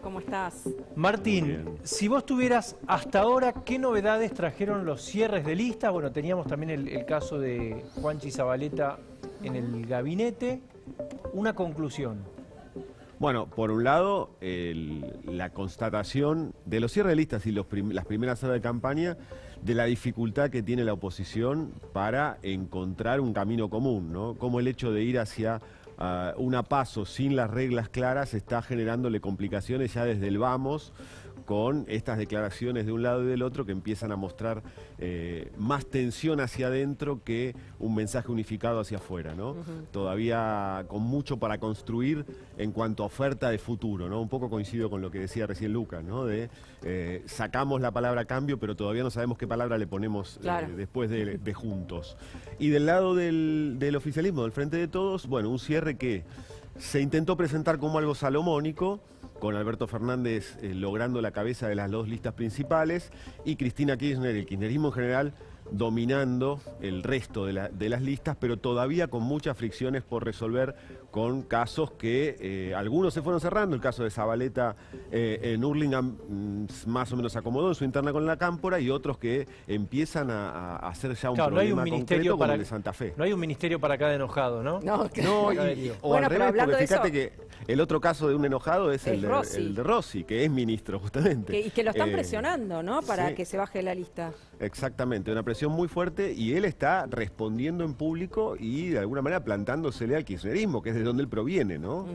¿Cómo estás? Martín, si vos tuvieras hasta ahora, ¿qué novedades trajeron los cierres de listas? Bueno, teníamos también el caso de Juanchi Zabaleta en el gabinete. Una conclusión. Bueno, por un lado, la constatación de los cierres de listas y las primeras horas de campaña de la dificultad que tiene la oposición para encontrar un camino común, ¿no? Como el hecho de ir hacia una PASO sin las reglas claras está generándole complicaciones ya desde el vamos, con estas declaraciones de un lado y del otro que empiezan a mostrar más tensión hacia adentro que un mensaje unificado hacia afuera, ¿no? Todavía con mucho para construir en cuanto a oferta de futuro, ¿no? Un poco coincido con lo que decía recién Lucas, ¿no? Sacamos la palabra cambio, pero todavía no sabemos qué palabra le ponemos después de juntos. Y del lado del oficialismo, del Frente de Todos, bueno, un cierre que se intentó presentar como algo salomónico, con Alberto Fernández logrando la cabeza de las dos listas principales y Cristina Kirchner, el kirchnerismo en general, dominando el resto de las listas, pero todavía con muchas fricciones por resolver, con casos que algunos se fueron cerrando. El caso de Zabaleta en Hurlingham más o menos se acomodó en su interna con la Cámpora, y otros que empiezan a hacer ya un problema concreto como el de Santa Fe. No hay un ministerio para cada enojado, ¿no? No, o bueno, al revés, porque fíjate que el otro caso de un enojado es el de Rossi, que es ministro justamente. Y que lo están presionando, ¿no? Para que se baje de la lista. Exactamente, una presión muy fuerte, y él está respondiendo en público y de alguna manera plantándosele al kirchnerismo, que es de donde él proviene, ¿no?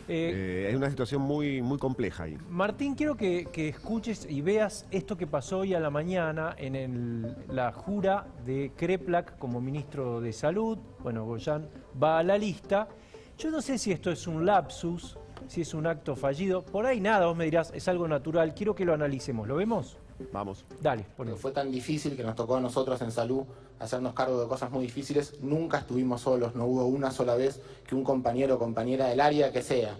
Es una situación muy, muy compleja ahí. Martín, quiero que escuches y veas esto que pasó hoy a la mañana en la jura de Kreplak como ministro de Salud. Bueno, Goyan va a la lista. Yo no sé si esto es un lapsus, si es un acto fallido. Por ahí nada, vos me dirás, es algo natural. Quiero que lo analicemos. ¿Lo vemos? Vamos. Dale, ponelo. Fue tan difícil que nos tocó a nosotros en salud hacernos cargo de cosas muy difíciles. Nunca estuvimos solos, no hubo una sola vez que un compañero o compañera del área que sea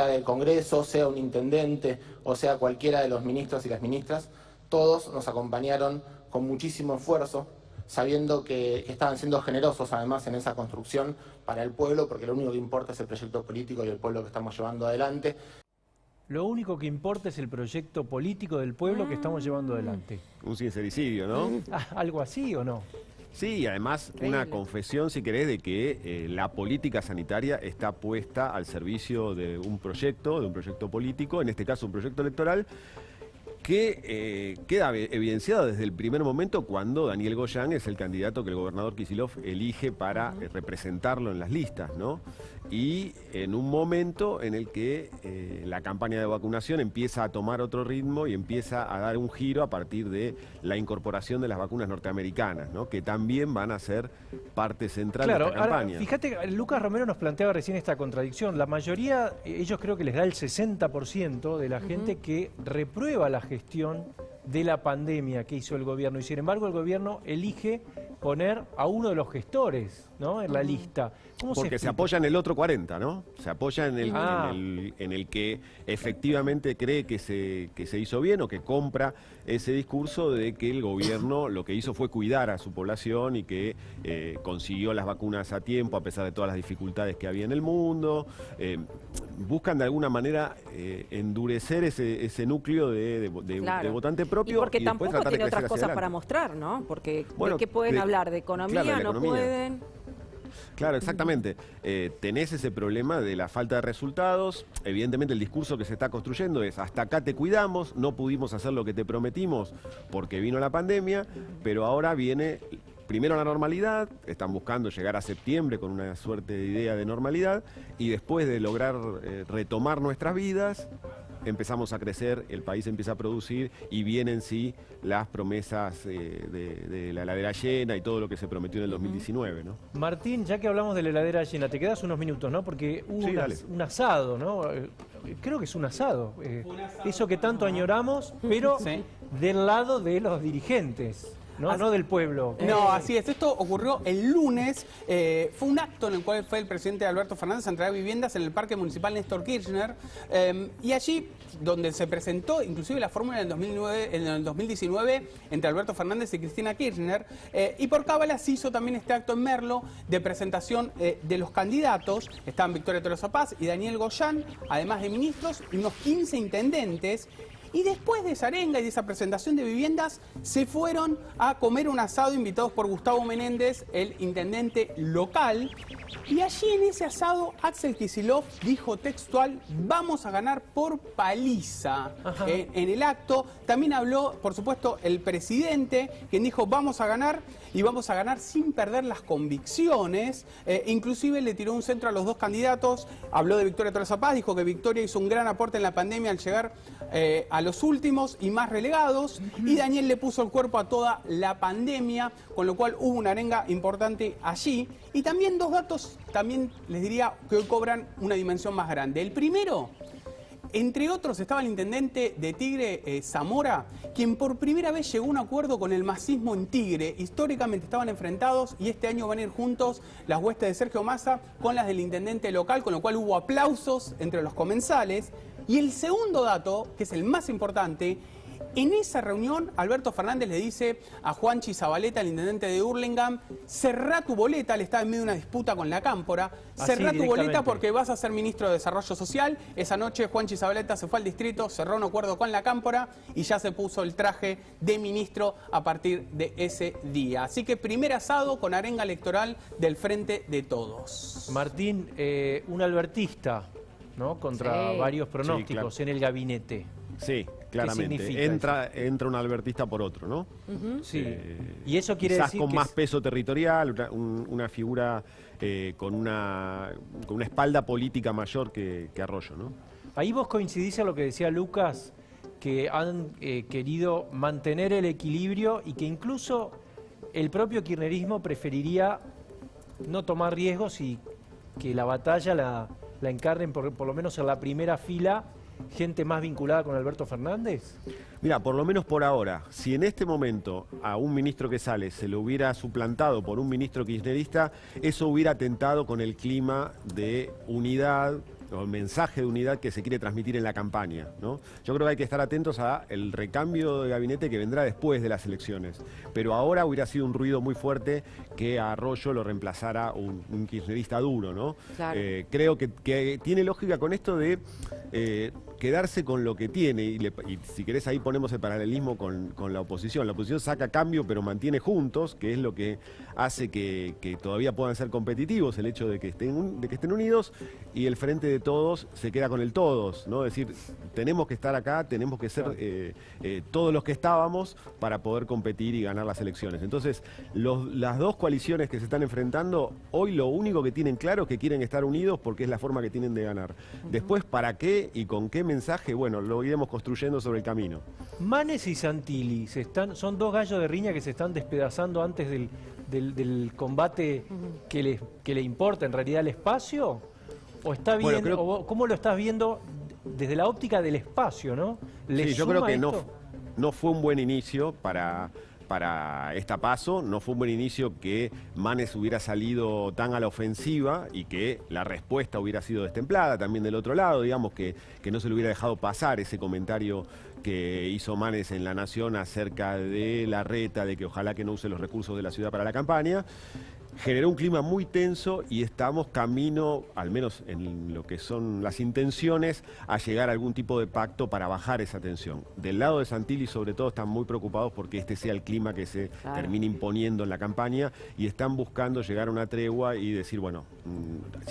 del Congreso, sea un intendente o sea cualquiera de los ministros y las ministras, todos nos acompañaron con muchísimo esfuerzo, sabiendo que estaban siendo generosos además en esa construcción para el pueblo, porque lo único que importa es el proyecto político y el pueblo que estamos llevando adelante. Lo único que importa es el proyecto político del pueblo que estamos llevando adelante. Un sincericidio, ¿no? ¿Algo así o no? Sí, además una confesión, si querés, de que la política sanitaria está puesta al servicio de un proyecto político, en este caso un proyecto electoral, que queda evidenciado desde el primer momento cuando Daniel Goyan es el candidato que el gobernador Kicillof elige para representarlo en las listas, ¿no? Y en un momento en el que la campaña de vacunación empieza a tomar otro ritmo y empieza a dar un giro a partir de la incorporación de las vacunas norteamericanas, ¿no? Que también van a ser parte central de esta campaña. Ahora, fíjate, Lucas Romero nos planteaba recién esta contradicción. La mayoría, ellos creo que les da el 60% de la gente que reprueba la gestión de la pandemia que hizo el gobierno, y sin embargo el gobierno elige poner a uno de los gestores, ¿no?, en la lista. Porque se apoya en el otro 40, ¿no? Se apoya en el que efectivamente cree que se hizo bien, o que compra ese discurso de que el gobierno lo que hizo fue cuidar a su población y que consiguió las vacunas a tiempo a pesar de todas las dificultades que había en el mundo. Buscan de alguna manera endurecer ese núcleo de votante propio. Y porque tampoco tiene otras cosas para mostrar, ¿no? Porque ¿de qué pueden hablar? ¿De economía? Claro, no pueden. Claro, exactamente. Tenés ese problema de la falta de resultados. Evidentemente el discurso que se está construyendo es: hasta acá te cuidamos, no pudimos hacer lo que te prometimos porque vino la pandemia, pero ahora viene primero la normalidad. Están buscando llegar a septiembre con una suerte de idea de normalidad, y después de lograr retomar nuestras vidas, empezamos a crecer, el país empieza a producir, y vienen sí las promesas de la heladera llena y todo lo que se prometió en el 2019, ¿no? Martín, ya que hablamos de la heladera llena, te quedas unos minutos, ¿no? Porque hubo un asado, ¿no? Creo que es un asado. Eso que tanto añoramos, pero del lado de los dirigentes. no del pueblo. No, así es. Esto ocurrió el lunes. Fue un acto en el cual fue el presidente Alberto Fernández a entregar viviendas en el Parque Municipal Néstor Kirchner. Y allí, donde se presentó inclusive la fórmula en el 2019 entre Alberto Fernández y Cristina Kirchner. Y por cábala se hizo también este acto en Merlo de presentación de los candidatos. Estaban Victoria Tolosa Paz y Daniel Goyán, además de ministros y unos 15 intendentes. Y después de esa arenga y de esa presentación de viviendas, se fueron a comer un asado invitados por Gustavo Menéndez, el intendente local. Y allí en ese asado, Axel Kicillof dijo textual: vamos a ganar por paliza. En el acto también habló, por supuesto, el presidente, quien dijo: vamos a ganar y vamos a ganar sin perder las convicciones. Inclusive le tiró un centro a los dos candidatos. Habló de Victoria Tolosa Paz, dijo que Victoria hizo un gran aporte en la pandemia al llegar a los últimos y más relegados. Y Daniel le puso el cuerpo a toda la pandemia, con lo cual hubo una arenga importante allí. Y también dos datos, también les diría que hoy cobran una dimensión más grande. El primero, entre otros, estaba el intendente de Tigre, Zamora, quien por primera vez llegó a un acuerdo con el masismo en Tigre. Históricamente estaban enfrentados y este año van a ir juntos las huestes de Sergio Massa con las del intendente local, con lo cual hubo aplausos entre los comensales. Y el segundo dato, que es el más importante, en esa reunión Alberto Fernández le dice a Juanchi Zabaleta, el intendente de Hurlingham: cerrá tu boleta, le estaba en medio de una disputa con la Cámpora, cerrá tu boleta porque vas a ser ministro de Desarrollo Social. Esa noche Juanchi Zabaleta se fue al distrito, cerró un acuerdo con la Cámpora y ya se puso el traje de ministro a partir de ese día. Así que primer asado con arenga electoral del Frente de Todos. Martín, un albertista, ¿no? Contra varios pronósticos en el gabinete. Sí, claramente. Entra un albertista por otro, ¿no? Sí. Y eso quiere quizás decir con que más peso territorial, una figura con una espalda política mayor que Arroyo, ¿no? Ahí vos coincidís a lo que decía Lucas, que han querido mantener el equilibrio y que incluso el propio kirchnerismo preferiría no tomar riesgos y que la batalla la encarnen por lo menos en la primera fila gente más vinculada con Alberto Fernández. Mira, por lo menos por ahora, si en este momento a un ministro que sale se lo hubiera suplantado por un ministro kirchnerista, eso hubiera atentado con el clima de unidad o el mensaje de unidad que se quiere transmitir en la campaña, ¿no? Yo creo que hay que estar atentos al recambio de gabinete que vendrá después de las elecciones. Pero ahora hubiera sido un ruido muy fuerte que a Arroyo lo reemplazara un kirchnerista duro, ¿no? Claro. Creo que tiene lógica con esto de quedarse con lo que tiene. Y si querés ahí ponemos el paralelismo con la oposición. La oposición saca cambio pero mantiene juntos, que es lo que hace que todavía puedan ser competitivos, el hecho de que estén unidos, y el Frente de Todos se queda con el todos, ¿no? Es decir, tenemos que estar acá, tenemos que ser todos los que estábamos para poder competir y ganar las elecciones. Entonces, las dos coaliciones que se están enfrentando, hoy lo único que tienen claro es que quieren estar unidos porque es la forma que tienen de ganar. Después, ¿para qué y con qué mensaje? Bueno, lo iremos construyendo sobre el camino. Manes y Santilli son dos gallos de riña que se están despedazando antes del combate que le importa en realidad el espacio. ¿O está bien? Bueno, ¿cómo lo estás viendo desde la óptica del espacio, no? Sí, yo creo que no fue un buen inicio para esta PASO, no fue un buen inicio que Manes hubiera salido tan a la ofensiva y que la respuesta hubiera sido destemplada también del otro lado, digamos que no se le hubiera dejado pasar ese comentario que hizo Manes en La Nación acerca de Larreta, de que ojalá que no use los recursos de la ciudad para la campaña. Generó un clima muy tenso y estamos camino, al menos en lo que son las intenciones, a llegar a algún tipo de pacto para bajar esa tensión. Del lado de Santilli, sobre todo, están muy preocupados porque este sea el clima que se termine imponiendo en la campaña y están buscando llegar a una tregua y decir, bueno,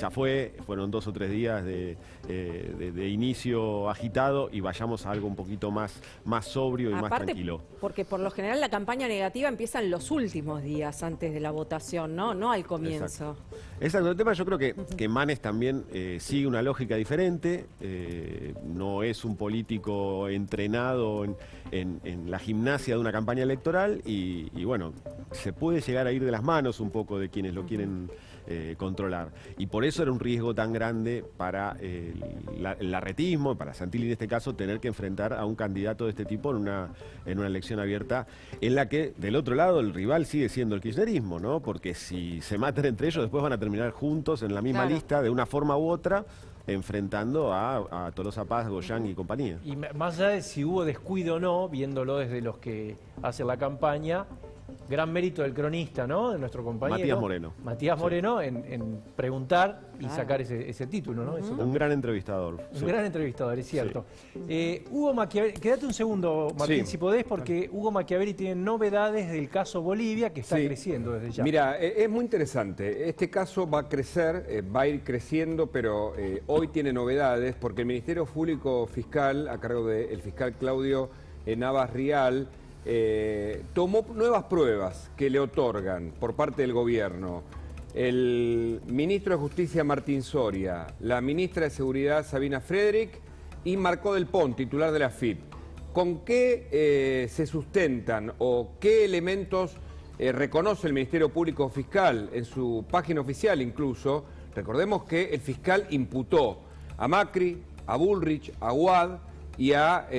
ya fueron 2 o 3 días de inicio agitado y vayamos a algo un poquito más sobrio y más tranquilo. Porque por lo general la campaña negativa empieza en los últimos días antes de la votación, ¿no? No al comienzo. Exacto. El tema, yo creo que Manes también sigue una lógica diferente, no es un político entrenado en la gimnasia de una campaña electoral y bueno, se puede llegar a ir de las manos un poco de quienes lo quieren controlar. Y por eso era un riesgo tan grande para el larretismo, para Santilli en este caso, tener que enfrentar a un candidato de este tipo en una elección abierta, en la que del otro lado el rival sigue siendo el kirchnerismo, ¿no? Porque si se matan entre ellos, después van a terminar juntos en la misma lista, de una forma u otra, enfrentando a Tolosa Paz, Goyán y compañía. Y más allá de si hubo descuido o no, viéndolo desde los que hacen la campaña, gran mérito del cronista, ¿no? De nuestro compañero Matías Moreno en preguntar y sacar ese título, ¿no? Eso un gran entrevistador. Un gran entrevistador, es cierto. Sí. Hugo Machiavelli, quédate un segundo, Martín, si podés, porque Hugo Machiavelli tiene novedades del caso Bolivia que está creciendo desde ya. Mira, es muy interesante. Este caso va a crecer, va a ir creciendo, pero hoy tiene novedades porque el Ministerio Público Fiscal, a cargo del fiscal Claudio Navas Rial, tomó nuevas pruebas que le otorgan por parte del gobierno el ministro de Justicia Martín Soria, la ministra de Seguridad Sabina Frederick y Marco del Pont, titular de la AFIP. ¿Con qué se sustentan o qué elementos reconoce el Ministerio Público Fiscal en su página oficial incluso? Recordemos que el fiscal imputó a Macri, a Bullrich, a Wad y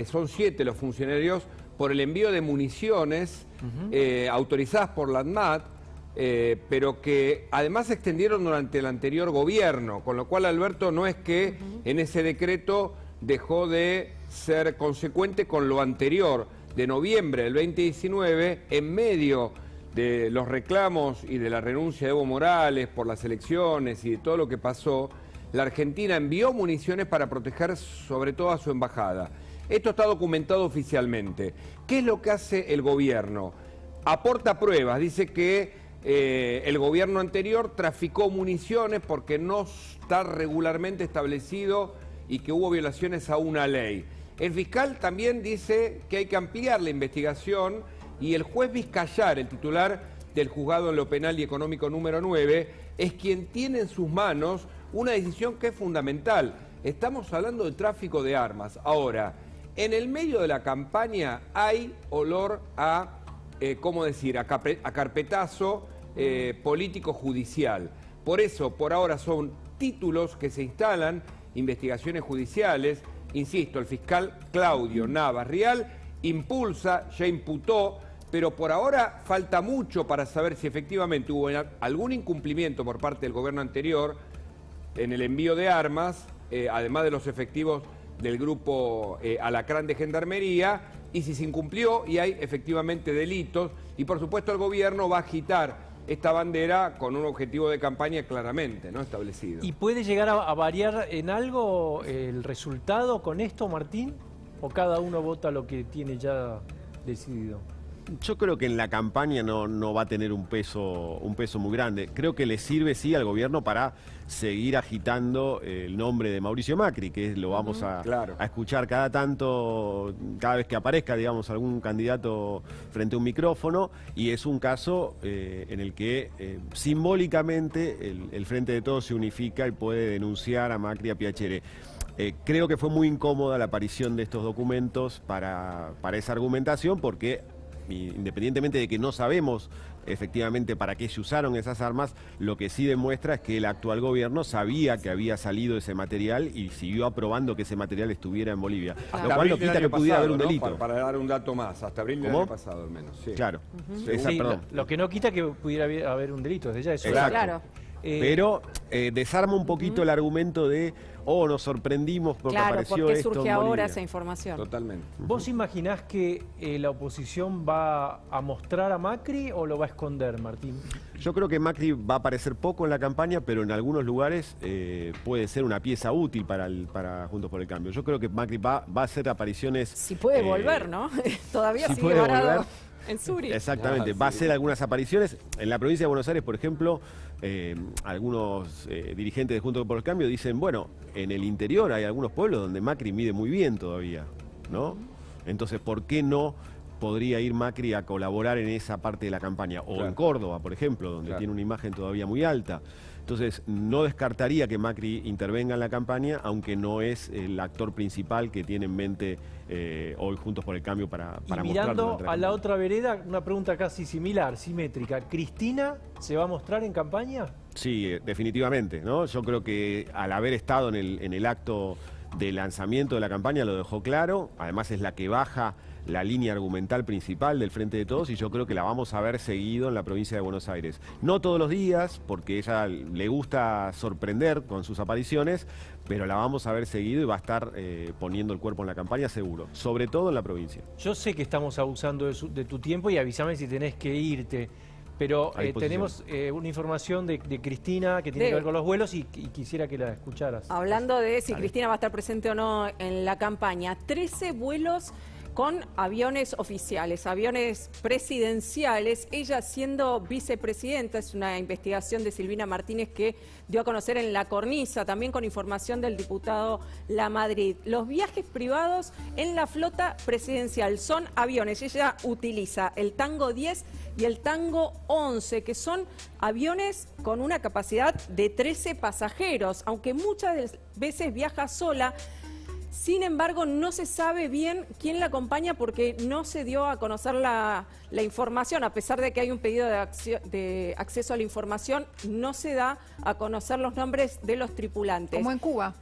son 7 los funcionarios por el envío de municiones autorizadas por la ANMAT, pero que además se extendieron durante el anterior gobierno, con lo cual, Alberto, no es que en ese decreto dejó de ser consecuente con lo anterior. De noviembre del 2019, en medio de los reclamos y de la renuncia de Evo Morales por las elecciones y de todo lo que pasó, la Argentina envió municiones para proteger sobre todo a su embajada. Esto está documentado oficialmente. ¿Qué es lo que hace el gobierno? Aporta pruebas, dice que el gobierno anterior traficó municiones porque no está regularmente establecido y que hubo violaciones a una ley. El fiscal también dice que hay que ampliar la investigación y el juez Vizcayar, el titular del juzgado en lo penal y económico número 9, es quien tiene en sus manos una decisión que es fundamental. Estamos hablando de tráfico de armas. Ahora, en el medio de la campaña hay olor a, ¿cómo decir?, a carpetazo político-judicial. Por eso, por ahora son títulos que se instalan, investigaciones judiciales. Insisto, el fiscal Claudio Navas Rial impulsa, ya imputó, pero por ahora falta mucho para saber si efectivamente hubo algún incumplimiento por parte del gobierno anterior en el envío de armas, además de los efectivos del grupo Alacrán de Gendarmería, y si se incumplió y hay efectivamente delitos, y por supuesto el gobierno va a agitar esta bandera con un objetivo de campaña claramente, ¿no?, establecido. ¿Y puede llegar a variar en algo el resultado con esto, Martín? ¿O cada uno vota lo que tiene ya decidido? Yo creo que en la campaña no va a tener un peso muy grande. Creo que le sirve, sí, al gobierno para seguir agitando el nombre de Mauricio Macri, que lo vamos a escuchar cada vez que aparezca, digamos, algún candidato frente a un micrófono, y es un caso en el que simbólicamente el Frente de Todos se unifica y puede denunciar a Macri y a Piacere. Creo que fue muy incómoda la aparición de estos documentos para esa argumentación, porque independientemente de que no sabemos efectivamente para qué se usaron esas armas, lo que sí demuestra es que el actual gobierno sabía que había salido ese material y siguió aprobando que ese material estuviera en Bolivia. Lo cual no quita que pudiera haber un delito. Para dar un dato más, hasta abril del año pasado al menos. Sí. Claro. Lo que no quita que pudiera haber un delito, desde ya eso. Claro. Pero desarma un poquito el argumento de, nos sorprendimos porque apareció porque esto surge en ahora Bolivia. esa información. Totalmente. ¿Vos imaginás que la oposición va a mostrar a Macri o lo va a esconder, Martín? Yo creo que Macri va a aparecer poco en la campaña, pero en algunos lugares puede ser una pieza útil para Juntos por el Cambio. Yo creo que Macri va a hacer apariciones... Si puede volver, ¿no? Todavía si sigue varado en Zurich. Exactamente, va a hacer algunas apariciones. En la provincia de Buenos Aires, por ejemplo, algunos dirigentes de Juntos por el Cambio dicen, bueno, en el interior hay algunos pueblos donde Macri mide muy bien todavía, ¿no? Entonces, ¿por qué no podría ir Macri a colaborar en esa parte de la campaña. O en Córdoba, por ejemplo, donde tiene una imagen todavía muy alta. Entonces, no descartaría que Macri intervenga en la campaña, aunque no es el actor principal que tiene en mente hoy Juntos por el Cambio para mostrar. Mirando a la otra vereda, una pregunta casi similar, simétrica. ¿Cristina se va a mostrar en campaña? Sí, definitivamente, ¿no? Yo creo que al haber estado en el acto de lanzamiento de la campaña lo dejó claro. Además es la que baja la línea argumental principal del Frente de Todos y yo creo que la vamos a ver seguido en la provincia de Buenos Aires. No todos los días, porque ella le gusta sorprender con sus apariciones, pero la vamos a ver seguido y va a estar poniendo el cuerpo en la campaña seguro, sobre todo en la provincia. Yo sé que estamos abusando de tu tiempo y avísame si tenés que irte. Pero tenemos una información de Cristina que tiene que ver con los vuelos y quisiera que la escucharas. Hablando de si Cristina va a estar presente o no en la campaña, 13 vuelos con aviones oficiales, aviones presidenciales, ella siendo vicepresidenta. Es una investigación de Silvina Martínez que dio a conocer en La Cornisa, también con información del diputado Lamadrid. Los viajes privados en la flota presidencial son aviones. Ella utiliza el Tango 10 y el Tango 11, que son aviones con una capacidad de 13 pasajeros, aunque muchas veces viaja sola. Sin embargo, no se sabe bien quién la acompaña porque no se dio a conocer la información. A pesar de que hay un pedido de acceso a la información, no se da a conocer los nombres de los tripulantes. Como en Cuba.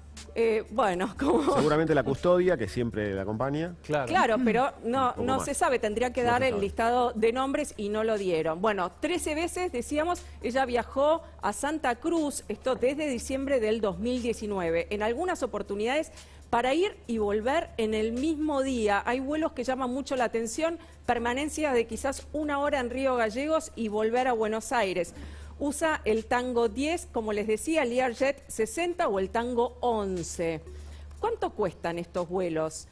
Bueno, seguramente la custodia, que siempre la acompaña. Claro, pero no se sabe. Tendría que dar el listado de nombres y no lo dieron. Bueno, 13 veces, decíamos, ella viajó a Santa Cruz, esto desde diciembre del 2019. En algunas oportunidades para ir y volver en el mismo día. Hay vuelos que llaman mucho la atención, permanencia de quizás 1 hora en Río Gallegos y volver a Buenos Aires. Usa el Tango 10, como les decía, el Learjet 60 o el Tango 11. ¿Cuánto cuestan estos vuelos?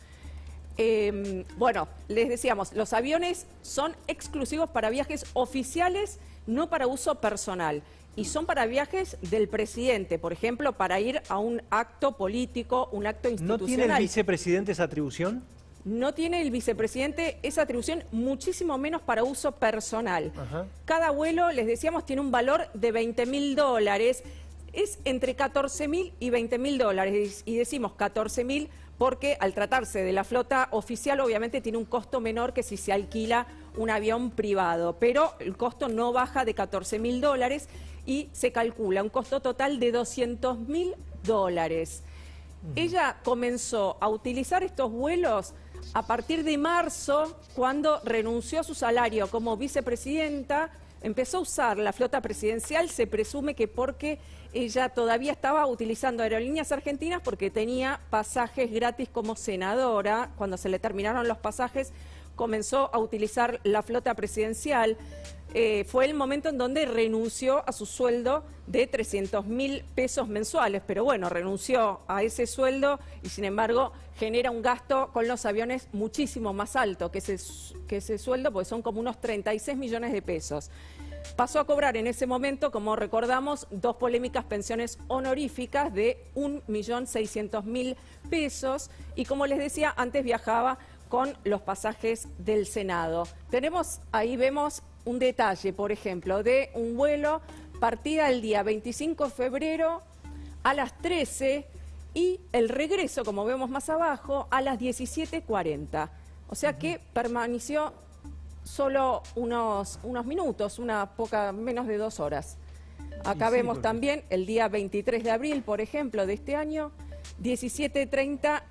Bueno, les decíamos, los aviones son exclusivos para viajes oficiales, no para uso personal. Y son para viajes del presidente, por ejemplo, para ir a un acto político, un acto institucional. ¿No tiene el vicepresidente esa atribución? No tiene el vicepresidente esa atribución, muchísimo menos para uso personal. Cada vuelo, les decíamos, tiene un valor de $20.000. Es entre $14.000 y $20.000. Y decimos 14.000 porque al tratarse de la flota oficial, obviamente tiene un costo menor que si se alquila un avión privado. Pero el costo no baja de $14.000 y se calcula un costo total de $200.000. Ella comenzó a utilizar estos vuelos a partir de marzo, cuando renunció a su salario como vicepresidenta. Empezó a usar la flota presidencial, se presume que porque ella todavía estaba utilizando Aerolíneas Argentinas porque tenía pasajes gratis como senadora. Cuando se le terminaron los pasajes, comenzó a utilizar la flota presidencial. Fue el momento en donde renunció a su sueldo de $300.000 mensuales, pero bueno, renunció a ese sueldo y sin embargo genera un gasto con los aviones muchísimo más alto que ese sueldo, porque son como unos 36 millones de pesos. Pasó a cobrar en ese momento, como recordamos, 2 polémicas pensiones honoríficas de $1.600.000 y como les decía, antes viajaba con los pasajes del Senado. Ahí vemos un detalle, por ejemplo, de un vuelo, partida el día 25 de febrero a las 13 y el regreso, como vemos más abajo, a las 17:40. O sea que permaneció solo unos minutos, menos de 2 horas. Acá vemos también el día 23 de abril, por ejemplo, de este año, 17:30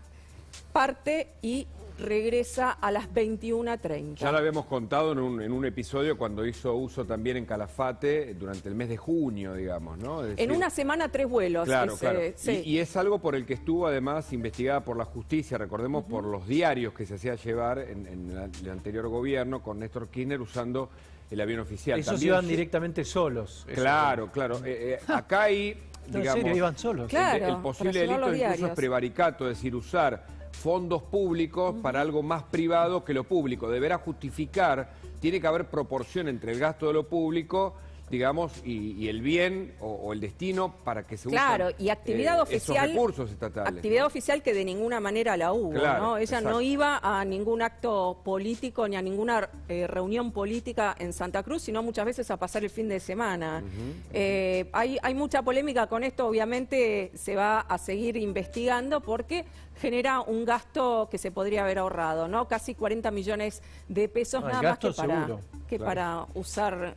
parte y regresa a las 21:30. Ya lo habíamos contado en un episodio cuando hizo uso también en Calafate durante el mes de junio, digamos, ¿no? Es decir, en una semana 3 vuelos. Claro, claro. Sí. Y es algo por el que estuvo además investigada por la justicia, recordemos, por los diarios que se hacía llevar en el anterior gobierno con Néstor Kirchner usando el avión oficial. Esos iban directamente solos. Claro, claro. Acá hay, digamos, en serio, iban solos. Claro, el posible delito incluso es prevaricato, es decir, usar fondos públicos para algo más privado que lo público. Deberá justificar, tiene que haber proporción entre el gasto de lo público digamos, y el bien o el destino para que se usen claro, y actividad oficial, esos recursos estatales. Actividad ¿no? oficial que de ninguna manera la hubo, Claro, ¿no? Ella exacto. no iba a ningún acto político ni a ninguna reunión política en Santa Cruz, sino muchas veces a pasar el fin de semana. Hay mucha polémica con esto, obviamente se va a seguir investigando porque genera un gasto que se podría haber ahorrado, ¿no? Casi 40 millones de pesos Ah, el nada más gasto seguro, claro. para usar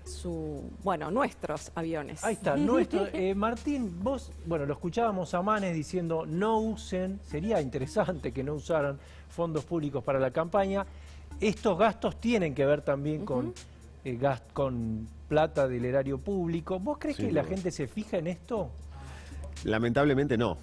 nuestros aviones. Ahí está, nuestro. Martín, vos, bueno, lo escuchábamos a Manes diciendo no usen, sería interesante que no usaran fondos públicos para la campaña. Estos gastos tienen que ver también con plata del erario público. ¿Vos crees que la gente se fija en esto? Lamentablemente no.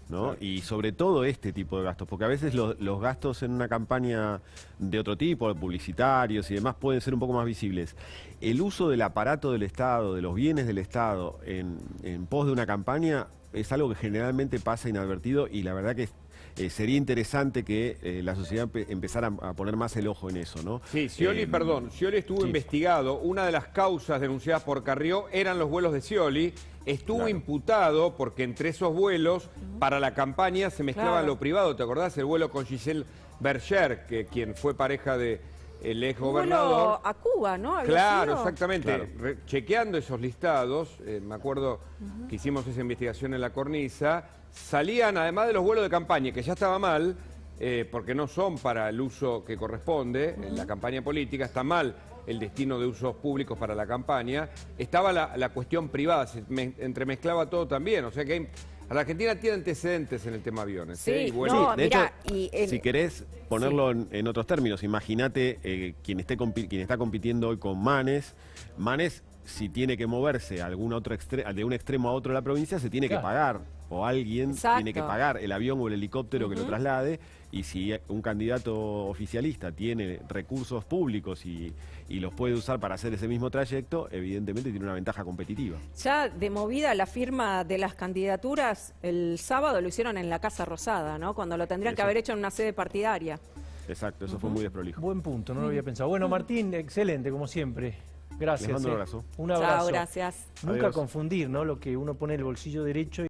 ¿No? Y sobre todo este tipo de gastos, porque a veces los gastos en una campaña de otro tipo, publicitarios y demás, pueden ser un poco más visibles. El uso del aparato del Estado, de los bienes del Estado en pos de una campaña es algo que generalmente pasa inadvertido y la verdad que sería interesante que la sociedad empezara a poner más el ojo en eso, ¿no? Sí, Scioli, Scioli estuvo investigado. Una de las causas denunciadas por Carrió eran los vuelos de Scioli. Estuvo imputado porque entre esos vuelos, para la campaña, se mezclaba lo privado. ¿Te acordás? El vuelo con Giselle Berger, quien fue pareja del ex gobernador. A Cuba, ¿no? Claro, exactamente. Claro. Chequeando esos listados, me acuerdo que hicimos esa investigación en La Cornisa, salían, además de los vuelos de campaña, que ya estaba mal, porque no son para el uso que corresponde en la campaña política, está mal el destino de usos públicos para la campaña, estaba la cuestión privada, se entremezclaba todo también, o sea que la Argentina tiene antecedentes en el tema aviones. Sí, Y bueno, de hecho, si querés ponerlo en otros términos, imagínate quien está compitiendo hoy con Manes, si tiene que moverse de un extremo a otro de la provincia, se tiene que pagar, o alguien tiene que pagar el avión o el helicóptero que lo traslade, y si un candidato oficialista tiene recursos públicos y los puede usar para hacer ese mismo trayecto, evidentemente tiene una ventaja competitiva. Ya de movida la firma de las candidaturas, el sábado lo hicieron en la Casa Rosada, ¿no? Cuando lo tendrían que haber hecho en una sede partidaria. Exacto, eso fue muy desprolijo. Buen punto, no lo había pensado. Bueno, Martín, excelente, como siempre. Gracias. Les mando un abrazo. Un abrazo. Chao, gracias. Nunca Adiós. confundir, ¿no? Lo que uno pone en el bolsillo derecho